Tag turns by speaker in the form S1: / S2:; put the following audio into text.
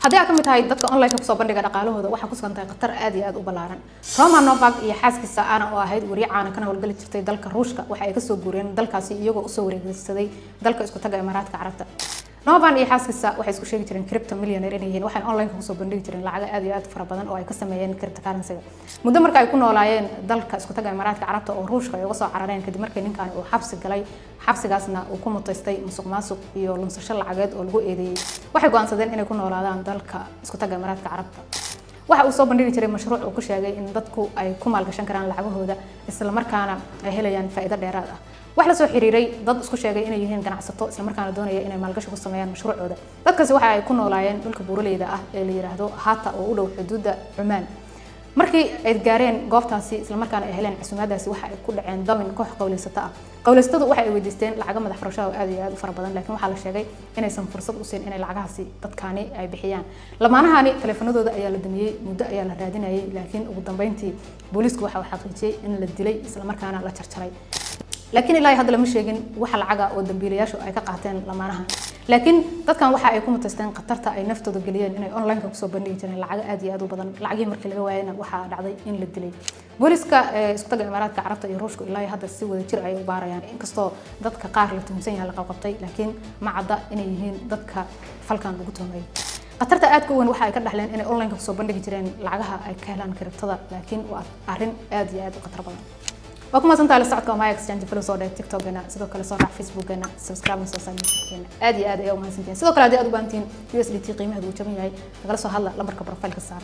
S1: haddii aad ka mid tahay dadka online-ka kusoo bandhiga dhaqaalahooda waxaa ku sugan tahay khatar aad iyo aad u ballaaran. Roman Novak iyo xaaskiisa Anna oo ahayd wariye caan kana howlgali jirtay dalka Ruushka waxa ay ka soo guureen dalkaasi iyagoo u soo wareegsaday dalka isku taga Imaaraadka Carabta. Novan iyo xaaskiisa waxay isku sheegi jireen crypto millionaire inay yihiin waxaan online-ka kusoo bandhigi jireen lacag aad iyo aad fara badan oo ay ka sameeyeen cryptocurrency-ga. Muddo marka ay ku noolaayeen dalka isku taga Imaaraadka Carabta oo Ruushka ay uga soo carareen kadib markii ninkan uu xabsi galay xabsigaasna uu ku mutaystay musuqmaasuq iyo lunsasho lacageed oo lagu eedeeyay. Waxay go'aansadeen inay ku noolaadaan dalka isku taga Imaaraadka Carabta. waxa uu soo bandhigi jiray mashruuc uu ku sheegay in dadku ay ku maalgashan karaan lacagahooda isla markaana ay helayaan faa'iido dheeraad ah. wax la soo xiriiray dad isku sheegay inay yihiin ganacsato isla markaana doonaya inay maalgashi ku sameeyaan mashruucooda. dadkaasi waxa ay ku noolaayeen dhulka buuraleyda ah ee la yiraahdo Hata oo u dhow xuduudda Cumaan. markii ay gaareen goobtaasi isla markaana ay heleen casuumadaasi waxa ay ku dhaceen damin koox qowleysata ah. qowleysatadu waxa ay weydiisteen lacag madax furashada aad iyo aad u fara badan laakiin waxa la sheegay inaysan fursad u siin inay lacagahaasi dadkaani ay bixiyaan. lamaanahani telefoonadooda ayaa la damiyay muddo ayaa la raadinayay laakiin ugu dambeyntii booliisku waxa uu xaqiijiyay in la dilay isla markaana la jarjaray. laakiin ilaa hadda lama sheegin waxa lacaga oo dambiilayaashu ay ka qaateen lamaanahan. laakiin dadkan waxa ay ku mutaysteen qatarta ay naftooda galiyeen inay online-ka kusoo bandhigi jireen lacag aad iyo aad u badan. lacagii markii laga waayayna waxa dhacday in la dilay. booliiska isku taga Imaaraadka Carabta iyo Ruushka ilaa hadda si wada jir ay u baarayaan inkastoo dadka qaar la tuhunsan yahay la qabqabtay laakiin ma cadda inay yihiin dadka falkan ugu tuhmay. qatarta aad ka weyn waxa ay ka dhaxleen inay online-ka kusoo bandhigi jireen lacagaha ay ka helaan kriptada laakiin waa arrin aad iyo aad u khatar badan. وكما سنت على الساعة كم هاي exchange فلو صار تيك توك هنا سيدو كلا صار على فيسبوك هنا سبسكرايب نسوي كنا أدي يوم هنسنتين سيدو كلا أدي أدو بانتين USDT قيمة هدو كم هاي غلصوا هلا لمركب بروفايل كسر